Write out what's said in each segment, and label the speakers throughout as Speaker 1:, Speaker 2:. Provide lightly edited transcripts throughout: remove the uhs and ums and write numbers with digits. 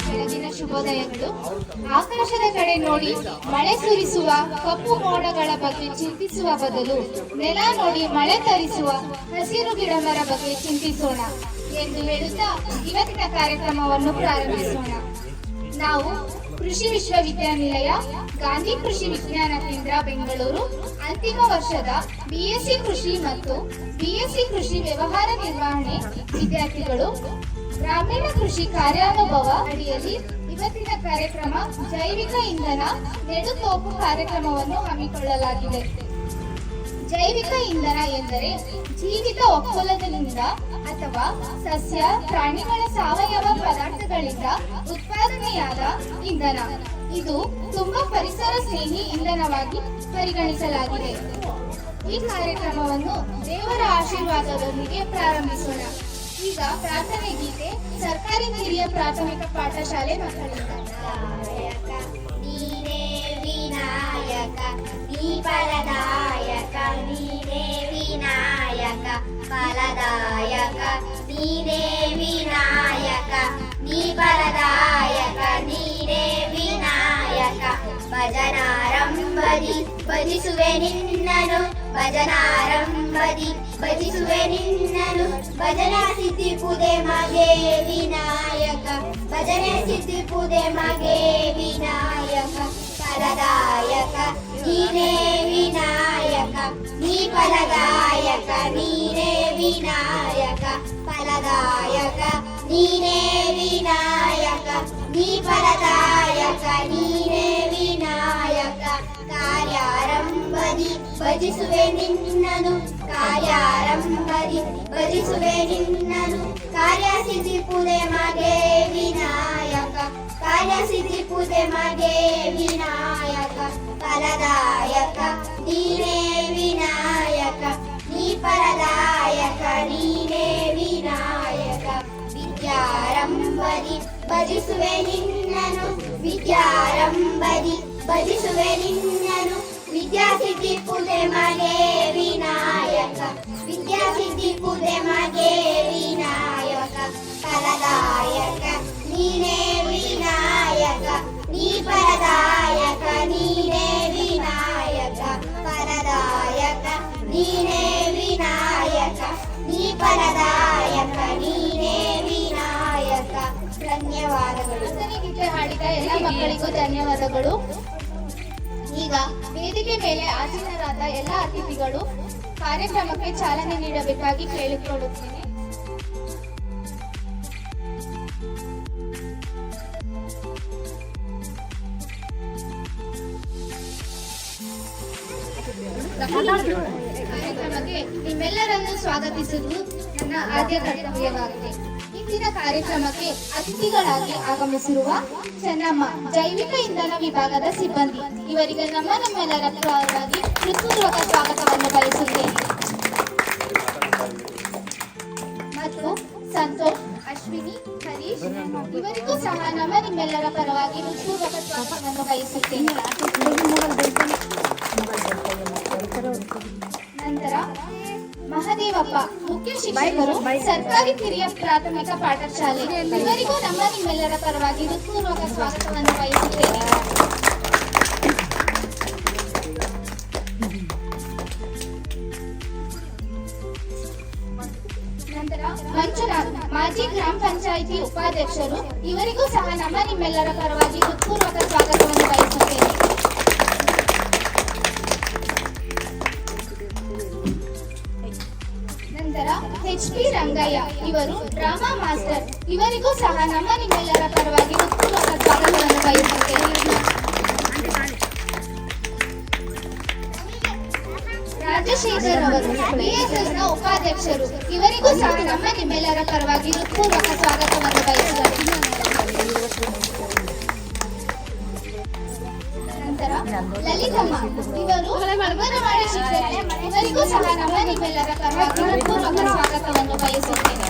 Speaker 1: ಬೆಳಗಿನ ಶುಭೋದಯಗಳು. ಆಕಾಶದ ಕಡೆ ನೋಡಿ ಮಳೆ ಸುರಿಸುವ ಕಪ್ಪು ಮೋಡಗಳ ಬಗ್ಗೆ ಚಿಂತಿಸುವ ಬದಲು ನೆಲ ನೋಡಿ ಮಳೆ ತರಿಸುವ ಹಸಿರು ಗಿಡಮರ ಬಗ್ಗೆ ಚಿಂತಿಸೋಣ ಎಂದು ಹೇಳುತ್ತಾ ಇವತ್ತಿನ ಕಾರ್ಯಕ್ರಮವನ್ನು ಪ್ರಾರಂಭಿಸೋಣ. ನಾವು ಕೃಷಿ ವಿಶ್ವವಿದ್ಯಾನಿಲಯ ಗಾಂಧಿ ಕೃಷಿ ವಿಜ್ಞಾನ ಕೇಂದ್ರ ಬೆಂಗಳೂರು ಅಂತಿಮ ವರ್ಷದ ಬಿಎಸ್ಸಿ ಕೃಷಿ ಮತ್ತು ಬಿಎಸ್ಸಿ ಕೃಷಿ ವ್ಯವಹಾರ ನಿರ್ವಹಣೆ ವಿದ್ಯಾರ್ಥಿಗಳು ಗ್ರಾಮೀಣ ಕೃಷಿ ಕಾರ್ಯಾನುಭವ ಅಡಿಯಲ್ಲಿ ಇವತ್ತಿನ ಕಾರ್ಯಕ್ರಮ ಜೈವಿಕ ಇಂಧನ ನೆಡುತೋಪು ಕಾರ್ಯಕ್ರಮವನ್ನು ಹಮ್ಮಿಕೊಳ್ಳಲಾಗಿದೆ. ಜೈವಿಕ ಇಂಧನ ಎಂದರೆ ಜೀವಿತ ಒಕ್ಕಲದಿಂದ ಅಥವಾ ಸಸ್ಯ ಪ್ರಾಣಿಗಳ ಸಾವಯವ ಪದಾರ್ಥಗಳಿಂದ ಉತ್ಪಾದನೆಯಾದ ಇಂಧನ. ಇದು ತುಂಬಾ ಪರಿಸರ ಸ್ನೇಹಿ ಇಂಧನವಾಗಿ ಪರಿಗಣಿಸಲಾಗಿದೆ. ಈ ಕಾರ್ಯಕ್ರಮವನ್ನು ದೇವರ ಆಶೀರ್ವಾದದೊಂದಿಗೆ ಪ್ರಾರಂಭಿಸೋಣ. ಈಗ ಪ್ರಾರ್ಥನೆ ಗೀತೆ ಸರ್ಕಾರಿ ಹಿರಿಯ ಪ್ರಾಥಮಿಕ ಪಾಠಶಾಲೆ ಮಕ್ಕಳಿಂದ.
Speaker 2: ನೀನೇ ವಿನಾಯಕ ನೀ ಫಲದಾಯಕ, ನೀನೇ ವಿನಾಯಕ ಫಲದಾಯಕ, ನೀನೇ ವಿನಾಯಕ ನೀ ಫಲದಾಯಕ, ನೀನೇ ವಿನಾಯಕ. ಭಜನಾರಂಭದಿ ಭಜಿಸುವೆ ನಿನ್ನನು, ಭಜನಾರಂಭದಿ ಭಜಿಸುವೆ ನಿನ್ನನು. ಭಜನ ಸಿದ್ಧಿ ಪೂದೆ ಮಗೆ ವಿನಾಯಕ, ಭಜನೆ ಸಿದ್ಧಿ ಪೂದೆ ಮಗೆ ವಿನಾಯಕ. ಫಲದಾಯಕ ನೀನೇ ವಿನಾಯಕ ನೀ ಫಲದಾಯಕ, ನೀನೇ ವಿನಾಯಕ ಫಲದಾಯಕ, ನೀನೇ ವಿನಾಯಕ ನೀ ಫಲದಾಯಕ, ನೀನೇ ವಿನಾಯಕ. ಕಾರ್ಯಾರಂಭದಿ ಭಜಿಸುವೆ ನಿನ್ನನು, ಕಾರ್ಯಾರಂಭದಿ ಭಜಿಸುವೆ ನಿನ್ನನು. ಕಾರ್ಯಸಿದ್ಧಿ ಪೂದೆ ಮಗೆ ವಿನಾಯಕ, ಕಾರ್ಯಸಿದ್ಧಿ ಪೂದೆ ಮಗೆ ವಿನಾಯಕ. ಫಲದಾಯಕ ನೀನೇ ವಿನಾಯಕ ನೀ ಫಲದಾಯಕ, ನೀನೇ ವಿನಾಯಕ. ವಿದ್ಯಾರಂಭದಿ ಭಜಿಸುವೆ ನಿನ್ನನು, ವಿದ್ಯಾರಂಭದಿ ಭಜಿಸುವೆ ನಿನ್ನನು. ವಿದ್ಯಾಸಿದ್ಧಿ ಪೂದೆ ಮಗೆ ವಿನಾಯಕ, ವಿದ್ಯಾಸಿದ್ಧಿ ಪೂದೆ ಮಗೆ ವಿನಾಯಕ. ಫಲದಾಯಕ ನೀನೇ ವಿನಾಯಕ ನೀ ಫಲದಾಯಕ, ನೀನೇ ವಿನಾಯಕ ಫಲದಾಯಕ, ನೀನೇ ವಿನಾಯಕ ನೀ ಫಲದಾಯಕ, ನೀನೇ ವಿನಾಯಕ. ಧನ್ಯವಾದಗಳು.
Speaker 1: ಗೀತೆ ಹಾಡಿದ ಎಲ್ಲ ಮಕ್ಕಳಿಗೂ ಧನ್ಯವಾದಗಳು. ಈಗ ವೇದಿಕೆ ಮೇಲೆ ಆಸೀನರಾದ ಎಲ್ಲ ಅತಿಥಿಗಳು ಕಾರ್ಯಕ್ರಮಕ್ಕೆ ಚಾಲನೆ ನೀಡಬೇಕಾಗಿ ಕೇಳಿಕೊಳ್ಳುತ್ತೇನೆ. ಕಾರ್ಯಕ್ರಮಕ್ಕೆ ನಿಮ್ಮೆಲ್ಲರನ್ನು ಸ್ವಾಗತಿಸುವುದು ನನ್ನ ಆದ್ಯ ಕರ್ತವ್ಯವಾಗಿದೆ. ಇಂದಿನ ಕಾರ್ಯಕ್ರಮಕ್ಕೆ ಅತಿಥಿಗಳಾಗಿ ಆಗಮಿಸಿರುವ ಚೆನ್ನಮ್ಮ ಜೈವಿಕ ಇಂಧನ ವಿಭಾಗದ ಸಿಬ್ಬಂದಿ, ಇವರಿಗೆ ನಮ್ಮೆಲ್ಲರ ಪರವಾಗಿ ಹೃತ್ಪೂರ್ವಕ ಸ್ವಾಗತವನ್ನು ಬಯಸುತ್ತೇನೆ. ಮತ್ತು ಸಂತೋಷ್, ಅಶ್ವಿನಿ, ಹರೀಶ್ ಇವರಿಗೂ ಸಹ ನಿಮ್ಮೆಲ್ಲರ ಪರವಾಗಿ ಹೃತ್ಪೂರ್ವಕ ಸ್ವಾಗತವನ್ನು ಬಯಸುತ್ತೇನೆ. ನಂತರ ಮಹದೇವಪ್ಪ, ಮುಖ್ಯ ಶಿಕ್ಷಕರು, ಸರ್ಕಾರಿ ಕಿರಿಯ ಪ್ರಾಥಮಿಕ ಪಾಠಶಾಲೆ, ಇವರಿಗೂ ನಿಮ್ಮೆಲ್ಲರ ಪರವಾಗಿ ಹೃತ್ಪೂರ್ವಕ ಸ್ವಾಗತವನ್ನು ಬಯಸುತ್ತೇನೆ. ನಂತರ ಮಂಜುನಾಥ್, ಮಾಜಿ ಗ್ರಾಮ ಪಂಚಾಯಿತಿ ಉಪಾಧ್ಯಕ್ಷರು, ಇವರಿಗೂ ಸಹ ನಿಮ್ಮೆಲ್ಲರ ಪರವಾಗಿ ಹೃತ್ಪೂರ್ವಕ ಸ್ವಾಗತವನ್ನು ಬಯಸುತ್ತೇನೆ. ನಂತರ HP ರಂಗಯ್ಯ, ಇವರು ಡ್ರಾಮಾ ಮಾಸ್ಟರ್, ಇವರಿಗೂ ಸಹ ನಿಮ್ಮೆಲ್ಲರ ಪರವಾಗಿ ಹೃತ್ಪೂರ್ವಕ ಸ್ವಾಗತವನ್ನು ಬಯಸುತ್ತೇನೆ. ರಾಜಶೇಖರ್ ಅವರು BSS ನ ಉಪಾಧ್ಯಕ್ಷರು, ಇವರಿಗೂ ಸಹ ನಿಮ್ಮೆಲ್ಲರ ಪರವಾಗಿ ಹೃತ್ಪೂರ್ವಕ ಸ್ವಾಗತವನ್ನು ಬಯಸುತ್ತೇನೆ. ನಂತರ ಲಲಿತಮ್ಮ, ಇವರು ಅಂಗನವಾಡಿ ಶಿಕ್ಷಕಿ, ಇವರಿಗೂ ಸಹ ನಿಮ್ಮೆಲ್ಲರ ಪರವಾಗಿ ಹೃತ್ಪೂರ್ವಕ ಸ್ವಾಗತವನ್ನು ಬಯಸುತ್ತೇನೆ.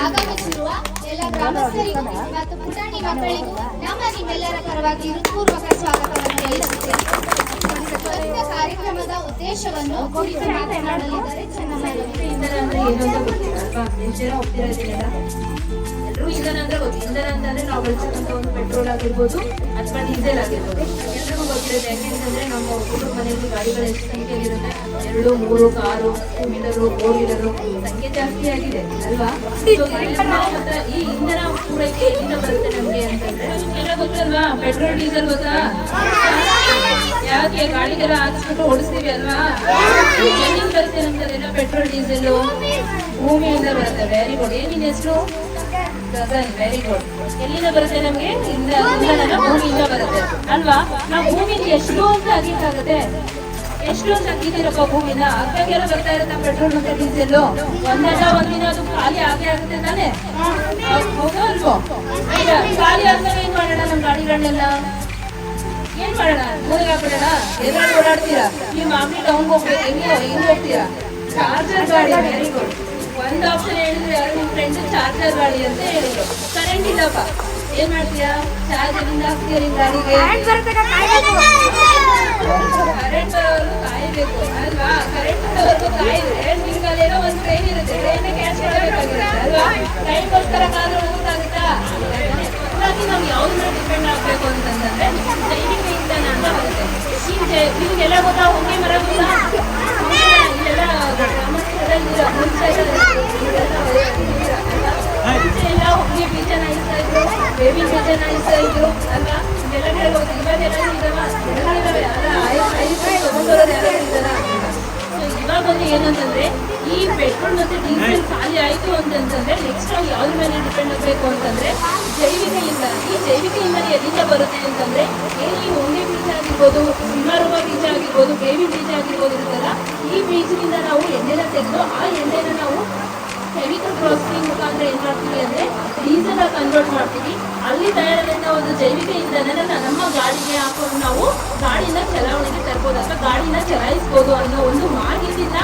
Speaker 1: ಆಗಮಿಸಿರುವ ಎಲ್ಲ ಗ್ರಾಮಸ್ಥರಿಗೂ ಮತ್ತು ಪುಟಾಣಿ ಮಕ್ಕಳಿಗೂ ನಿಮ್ಮೆಲ್ಲರ ಪರವಾಗಿ ಹೃತ್ಪೂರ್ವಕ ಸ್ವಾಗತವನ್ನು ಬಯಸುತ್ತೇನೆ. ಉದ್ದೇಶವನ್ನು ಕುರಿತು ಮಾತನಾಡಲಿದ್ದಾರೆ ಚೆನ್ನಮ್ಮ.
Speaker 3: ಇಂಧನ ಅಂದ್ರೆ ಏನು ಅಂತ ಗೊತ್ತಿಲ್ಲ ಅಲ್ವಾ? ಎಷ್ಟು ಜನ ಒಪ್ತಿರೋದಿಲ್ಲ? ಎಲ್ಲರೂ ಇಂಧನ ಅಂದ್ರೆ ಗೊತ್ತು. ಇಂಧನ ಅಂತಂದ್ರೆ ನಾವು ಬಳಸತಕ್ಕಂಥ ಒಂದು ಪೆಟ್ರೋಲ್ ಆಗಿರ್ಬೋದು ಅಥವಾ ಡೀಸೆಲ್ ಆಗಿರ್ಬೋದು, ಎಲ್ರಿಗೂ ಗೊತ್ತಿರುತ್ತೆ. ಯಾಕೆಂತಂದ್ರೆ ನಮ್ಮ ಒಬ್ಬರು ಮನೆಯಲ್ಲಿ ಗಾಡಿಗಳ ಎಷ್ಟು ಸಂಖ್ಯೆಯಲ್ಲಿರುತ್ತೆ? 2, 3 ಕಾರು, 2 ವೀಲರು, 4 ವೀಲರು ಸಂಖ್ಯೆ ಜಾಸ್ತಿ ಆಗಿದೆ ಅಲ್ವಾ? ಮತ್ತೆ ಈ ಇಂಧನ ಪೂರೈಕೆ ಎಲ್ಲಿಂದ ಬರುತ್ತೆ ನಮ್ಗೆ ಅಂತಂದ್ರೆ ಎಲ್ಲ ಗೊತ್ತಲ್ವಾ? ಪೆಟ್ರೋಲ್ ಡೀಸೆಲ್ ಗೊತ್ತಾ? ಯಾಕೆ ಗಾಡಿಗೆಲ್ಲ ಹಾಕಿಸ್ಬಿಟ್ಟು ಓಡಿಸ್ತೀವಿ ಅಲ್ವಾ? ಎಲ್ಲಿಂದ ಬರುತ್ತೆ ನಮ್ದೆಲ್ಲ ಪೆಟ್ರೋಲ್ ಡೀಸೆಲ್? ಭೂಮಿಯಿಂದ ಬರುತ್ತೆ. Very good. ಏನಿನ ಹೆಸರು? ಗಗನ್. Very good. ಎಲ್ಲಿಂದ ಬರುತ್ತೆ ನಮ್ಗೆ? ಇಂಧನ ಭೂಮಿಯಿಂದ ಬರುತ್ತೆ ಅಲ್ವಾ? ನಾವು ಭೂಮಿನ ಎಷ್ಟು ಅಂತ ಅಗಿಯಕ್ಕಾಗತ್ತೆ? ಎಷ್ಟು ಅಂತ ಅಗಿದಿರಪ್ಪ ಭೂಮಿನ? ಅಗ್ಗಕ್ಕೆಲ್ಲ ಬರ್ತಾ ಇರುತ್ತೆ ಪೆಟ್ರೋಲ್ ಮತ್ತೆ ಡೀಸೆಲ್. ಒಂದಿನ ಅದು ಖಾಲಿ ಆಗೇ ಆಗುತ್ತೆ ತಾನೆ? ಹೌದಾ ಅಲ್ವೋ? ಈಗ ಖಾಲಿ ಆದ್ಮೇಲೆ ಏನ್ ಮಾಡೋಣ? ನಮ್ಮ ಗಾಡಿಗಳನ್ನೆಲ್ಲ ಏನ್ ಮಾಡೋಣ? ಮೂಲೆಗೆ ಹಾಕ್ಬಿಡೋಣ? ಎಲ್ಲರೂ ಓಡಾಡ್ತೀರಾ? ನೀವು ಮಾಮೂಲಿ ಟೌನ್ಗೆ ಹೋಗ್ಬೇಕು, ಹೆಂಗ್ ಹೋಗ್ತೀರಾ? ಚಾರ್ಜರ್ ಗಾಡಿ. Very good. ಒಂದು ಆಪ್ಷನ್ ಹೇಳಿದ್ರು ಯಾರು ನಿಮ್ಮ ಫ್ರೆಂಡ್? ಚಾರ್ಜರ್ ಗಾಡಿ ಅಂತ ಹೇಳಿದ್ರು. ಕರೆಂಟ್ ಇಲ್ಲಪ್ಪ, ಏನ್ ಮಾಡ್ತೀರಾ? ಚಾರ್ಜ್ ಎಲ್ಲಿಂದ ಹಾಕ್ತೀರಾ ನಿಮ್ಮ ಗಾಡಿಗೆ? ಕರೆಂಟ್ ಬರೋವರೆಗೂ ಕಾಯಬೇಕು ಅಲ್ವಾ? ಕರೆಂಟ್ ಬರೋವರೆಗೂ ಕಾಯಿದ್ರೆ ನಿಮ್ಗೆ ಅಲ್ಲೇನೋ ಒಂದು ಟ್ರೈನ್ ಇರುತ್ತೆ, ಟ್ರೈನ್ ಕ್ಯಾಚ್ ಮಾಡಬೇಕಾಗಿರುತ್ತೆ ಅಲ್ವಾ? ಟೈಮ್ಗೋಸ್ಕರ ಕಾದ್ರೆ ಹೋಗೋಕ್ಕಾಗುತ್ತಾ? ಹಾಗಾಗಿ ನಾವು ಯಾವ್ದ್ರ ಮೇಲೆ ಡಿಪೆಂಡ್ ಆಗ್ಬೇಕು ಅಂತಂದ್ರೆ ಜೈವಿಕ ಇಂಧನ ಅಂತ ಬರುತ್ತೆ. ನಿಮ್ಗೆಲ್ಲ ಗೊತ್ತಾ? ಹೊಂಗೆ ಮರ ಗೊತ್ತಾ? ಇಲ್ಲೆಲ್ಲ ಗ್ರಾಮಸ್ಥರೆಲ್ಲ ಮುಂಚೆ ಎಲ್ಲ ಹೊಂಗೆ ಬೀಜನ ಇಡ್ತಾ ಇದ್ರು, ಬೇವಿನ ಬೀಜನ ಇಡ್ತಾ ಇದ್ರು ಅಲ್ವಾ? ಇದೆಲ್ಲ ಹೇಳ್ಬೋದು. ಇವಾಗೆಲ್ಲ ಇದಾವ ತಗೊಂಡ್ಬರೋರು ಯಾರು ಇದ್ದಾರ? ಇವಾಗ ಒಂದು ಏನಂತಂದ್ರೆ ಈ ಪೆಟ್ರೋಲ್ ಮತ್ತೆ ಡೀಸೆಲ್ ಖಾಲಿ ಆಯ್ತು ಅಂತಂದ್ರೆ ನೆಕ್ಸ್ಟ್ ನಾವು ಯಾವ್ದ್ರ ಮೇಲೆ ಡಿಪೆಂಡ್ ಆಗಬೇಕು ಅಂತಂದ್ರೆ ಜೈವಿಕ ಇಂಧನ. ಈ ಜೈವಿಕ ಇಂಧನ ಎಲ್ಲಿಂದ ಬರುತ್ತೆ ಅಂತಂದ್ರೆ ಏನು ಈ ಹೊಂಗೆ ಬೀಜ ಆಗಿರ್ಬೋದು, ಸಿಂಹಾರೂಪ ಬೀಜ ಆಗಿರ್ಬೋದು, ಬೇವಿನ ಬೀಜ ಆಗಿರ್ಬೋದು ಇರುತ್ತಲ್ಲ, ಈ ಬೀಜದಿಂದ ನಾವು ಎಣ್ಣೆನ ತೆಗೆದು ಆ ಎಣ್ಣೆನ ನಾವು ಕೆಮಿಕಲ್ ಪ್ರಾಸೆಸಿಂಗ್ ಮುಖಾಂತರ ಏನ್ ಮಾಡ್ತೀವಿ ಅಂದ್ರೆ ಡೀಸೆಲ್ ಆಗಿ ಕನ್ವರ್ಟ್ ಮಾಡ್ತೀವಿ. ಅಲ್ಲಿ ತಯಾರಾದಂತ ಒಂದು ಜೈವಿಕ ಇಂಧನ ನಮ್ಮ ಗಾಡಿಗೆ ಹಾಕೊಂಡು ನಾವು ಗಾಡಿನ ಚಲಾವಣೆಗೆ ತರ್ಬೋದು ಅಥವಾ ಗಾಡಿನ ಚಲಾಯಿಸ್ಬೋದು ಅನ್ನೋ ಒಂದು ಮಾಹಿತಿನ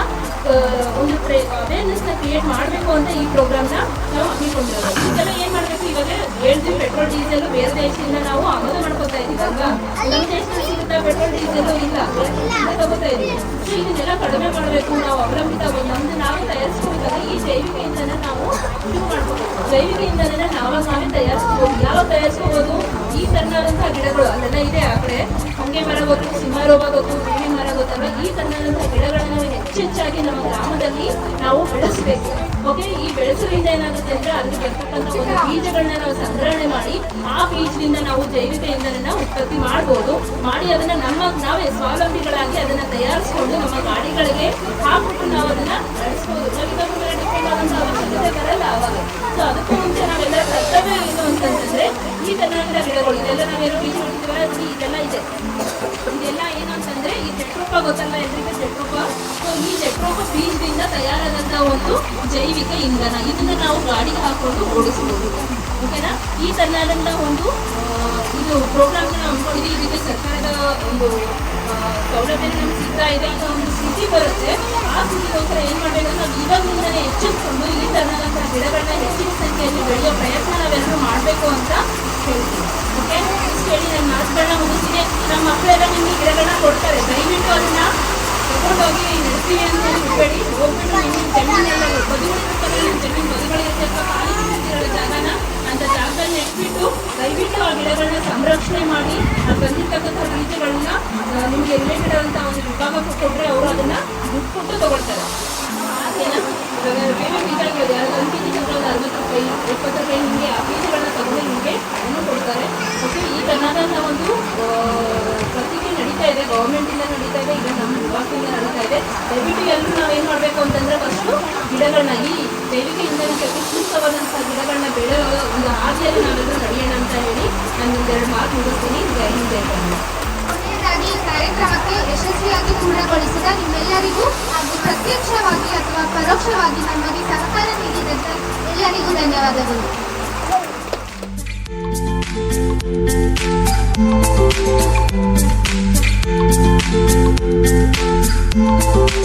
Speaker 3: ಒಂದು ಅವೇರ್ನೆಸ್ ನ ಕ್ರಿಯೇಟ್ ಮಾಡಬೇಕು ಅಂತ ಈ ಪ್ರೋಗ್ರಾಮ್ನ ನಾವು ಹಮ್ಮಿಕೊಂಡಿರೋದು. ಇದೆಲ್ಲ ಏನ್ ಮಾಡ್ಬೇಕು? ಇವಾಗ ಹೇಳ್ತೀವಿ ಪೆಟ್ರೋಲ್ ಡೀಸೆಲ್ ಬೇರೆ ದೇಶದಿಂದ ನಾವು ಆಮದು ಮಾಡ್ಕೊತಾ ಇದೀವಿ ಅಲ್ವಾ? ನಮ್ಮ ದೇಶದಲ್ಲಿ ಸಿಗುತ್ತಾ ಪೆಟ್ರೋಲ್ ಡೀಸೆಲ್? ಇಲ್ಲ, ತಗೋತಾ ಇದೀವಿ. ಸೊ ಇದನ್ನೆಲ್ಲ ಕಡಿಮೆ ಮಾಡಬೇಕು, ನಾವು ಅವಲಂಬಿತ ನಮ್ದು ನಾವೇ ತಯಾರಿಸ್ಕೋಬೇಕಾದ್ರೆ ಈ ಜೈವಿಕ ಇಂಧನ ನಾವು ಶುರು ಮಾಡ್ಕೋಬೇಕು. ಜೈವಿಕ ಇಂಧನ ನಾವೇ ತಯಾರಿಸ್ಕೋಬಹುದು. ಯಾವಾಗ ತಯಾರಿಸ್ಕೋಬಹುದು? ಈ ತರನಾದಂತಹ ಗಿಡಗಳು ಅಲ್ಲೆಲ್ಲ ಇದೆ ಆ ಕಡೆ. ಹೊಂಗೆ ಮರ ಗೊತ್ತು, ಸಿಂಹಾರೂಪ ಗೊತ್ತು, ಬೇವಿನ ಮರ ಗೊತ್ತಲ್ವ? ಈ ತರನಾದಂತಹ ಗಿಡಗಳನ್ನ ಹೆಚ್ಚೆಚ್ಚಾಗಿ ನಮ್ಮ ಗ್ರಾಮದಲ್ಲಿ ನಾವು ಬೆಳೆಸಬೇಕು. ಓಕೆ, ಈ ಬೆಳೆಸೋದ್ರಿಂದ ಏನಾಗುತ್ತೆ ಅಂದ್ರೆ ಅಲ್ಲಿ ಬರ್ತಕ್ಕಂಥ ಒಂದು ಬೀಜಗಳನ್ನ ನಾವು ಸಂಗ್ರಹಣೆ ಮಾಡಿ ಆ ಬೀಜದಿಂದ ನಾವು ಜೈವಿಕ ಇಂಧನ ಉತ್ಪತ್ತಿ ಮಾಡ್ಬೋದು. ಮಾಡಿ ಅದನ್ನ ನಾವೇ ಸ್ವಾವಲಂಬಿಗಳಾಗಿ ಅದನ್ನ ತಯಾರಿಸ್ಕೊಂಡು ನಮ್ಮ ಗಾಡಿಗಳಿಗೆ ಹಾಕ್ಬಿಟ್ಟು ನಾವು ಅದನ್ನ ನಡೆಸ್ಬೋದು. ನಾವಿದರ ಮೇಲೆ ಡಿಪೆಂಡ್ ಆದಂತ ಅವಶ್ಯಕತೆ ಬರಲ್ಲ ಅವಾಗ. ಸೊ ಅದಕ್ಕೂ ಮುಂಚೆ ನಾವೆಲ್ಲ ಕರ್ತವ್ಯ ಏನು ಅಂತಂದ್ರೆ ಈ ತರನಾದ ಗಿಡಗಳು ಇದೆಲ್ಲ ನಾವೇನೋ ಬೀಜ ಹೊಡಿತೀವಿ, ಇದೆಲ್ಲ ಇದೆ. ಇದೆಲ್ಲ ಏನು ಅಂತಂದ್ರೆ ಈ ಜೆಟ್ರೋಪ ಗೊತ್ತಲ್ಲ ಎಲ್ರಿಗೆ? ಜೆಟ್ರೋಪ. ಸೊ ಈ ಜೆಟ್ರೋಪ ಬೀಜದಿಂದ ತಯಾರಾದಂತಹ ಒಂದು ಜೈವಿಕ ಇಂಧನ, ಇದನ್ನ ನಾವು ಗಾಡಿಗೆ ಹಾಕೊಂಡು ಓಡಿಸಬಹುದು. ಓಕೆನಾ? ಈ ತರನಾದಂತ ಒಂದು ಇದು ಪ್ರೋಗ್ರಾಮ್ ನಾವು ಅನ್ಕೊಂಡಿದ್ದೀವಿ. ಇದಕ್ಕೆ ಸರ್ಕಾರದ ಒಂದು ಸೌಲಭ್ಯ ನಮ್ಗೆ ಸಿಗ್ತಾ ಇದೆ. ಈಗ ಒಂದು ಸ್ಥಿತಿ ಬರುತ್ತೆ, ಆ ಸ್ಥಿತಿಗೋಸ್ಕರ ಏನ್ ಮಾಡ್ಬೇಕಂದ್ರೆ ನಾವು ಇವಾಗಿಂದಲೇ ಎಚ್ಚೆತ್ಕೊಂಡು ಈ ತರನಾದಂತಹ ಗಿಡಗಳನ್ನ ಹೆಚ್ಚಿನ ಸಂಖ್ಯೆಯಲ್ಲಿ ಬೆಳೆಯೋ ಪ್ರಯತ್ನ ನಾವೆಲ್ಲರೂ ಮಾಡಬೇಕು ಅಂತ ಹೇಳ್ತೀವಿ. ಓಕೆ, ಇಷ್ಟು ಹೇಳಿ ನನ್ನ ಮಾತುಗಳನ್ನ ಮುಗಿಸ್ತೀನಿ. ನಮ್ಮ ಮಕ್ಕಳೆಲ್ಲ ನಿಮಗೆ ಗಿಡಗಳನ್ನ ಕೊಡ್ತಾರೆ, ದಯವಿಟ್ಟು ಅದನ್ನ ತಗೊಂಡೋಗಿ ನಡೆಸ್ತೀವಿ ಅಂತ ಹೇಳ್ಬೇಡಿ. ಹೋಗ್ಬಿಟ್ಟು ನಿಮ್ಮ ಜಮೀನೆಲ್ಲ ಬದುಗಳಿರುತ್ತಲ್ಲ, ನಿಮ್ಮ ಜಮೀನು ಬದುಗಳಿರುತ್ತೆ ಅಥವಾ ಖಾಲಿ ಬಿಟ್ಟಿರೋ ಜಾಗನ ಅಂತ ಜಾಗದಲ್ಲಿ ನೆಟ್ಬಿಟ್ಟು ದಯವಿಟ್ಟು ಆ ಗಿಡಗಳನ್ನ ಸಂರಕ್ಷಣೆ ಮಾಡಿ ಆ ಬಂದಿರ್ತಕ್ಕಂಥ ಬೀಜಗಳನ್ನ ನಿಮಗೆ ರಿಲೇಟೆಡ್ ಅಂತ ಒಂದು ವಿಭಾಗಕ್ಕೆ ಕೊಟ್ಟರೆ ಅವರು ಅದನ್ನ ದುಡ್ಡು ಕೊಟ್ಟು ತಗೊಳ್ತಾರೆ. ಹಾಗೇನಾ? ಬೇರೆ ಬೀಜ ಇರೋದು ಯಾರು ಒಂದು ಬೀಜ ತಗೊಳ್ಳೋದು 60 ರೂಪಾಯಿ 70 ರೂಪಾಯಿ ನಿಮಗೆ ಆ ಬೀಜಗಳನ್ನ ತಗೊಂಡು ನಿಮಗೆ ಹಣ್ಣು ಕೊಡ್ತಾರೆ. ಓಕೆ, ಈ ತರನಾದಂಥ ಒಂದು ಪ್ರತಿಗೆ ನಡೀತಾ ಇದೆ, ಗೌರ್ಮೆಂಟಿಂದ ನಡೀತಾ ಇದೆ, ಈಗ ನಮ್ಮ ಇಲಾಖೆಯಿಂದ ನಡೀತಾ ಇದೆ. ದಯವಿಟ್ಟು ಎಲ್ಲರೂ ನಾವೇನು ಮಾಡಬೇಕು ಅಂತಂದ್ರೆ ಫಸ್ಟು ಗಿಡಗಳನ್ನ ಈ ಜೈವಿಕ ಇಂಧನಕ್ಕೆ ಸೂಕ್ತವಾದಂಥ ಗಿಡಗಳನ್ನ ಬೆಳೆಯೋ ಒಂದು ಹಾದಿಯಲ್ಲಿ ನಾವೆಲ್ಲರೂ ನಡೆಯೋಣ ಅಂತ ಹೇಳಿ ನಾನು ಒಂದೆರಡು ಮಾತು ಮುಗಿಸ್ತೀನಿ. ಜೈ ಹಿಂದ್, ಜೈ ಕನ್ನಡ.
Speaker 1: ಕೊನೆಯದಾಗಿ ಈ ಕಾರ್ಯಕ್ರಮಕ್ಕೆ ಯಶಸ್ವಿಯಾಗಿ ಪೂರ್ಣಗೊಳಿಸಿದ ನಿಮ್ಮೆಲ್ಲರಿಗೂ ಹಾಗೂ ಪ್ರತ್ಯಕ್ಷವಾಗಿ ಅಥವಾ ಪರೋಕ್ಷವಾಗಿ ನಮಗೆ ಸಹಕಾರ ನೀಡಿದಂತೆ ಎಲ್ಲರಿಗೂ ಧನ್ಯವಾದಗಳು.
Speaker 2: Thank you.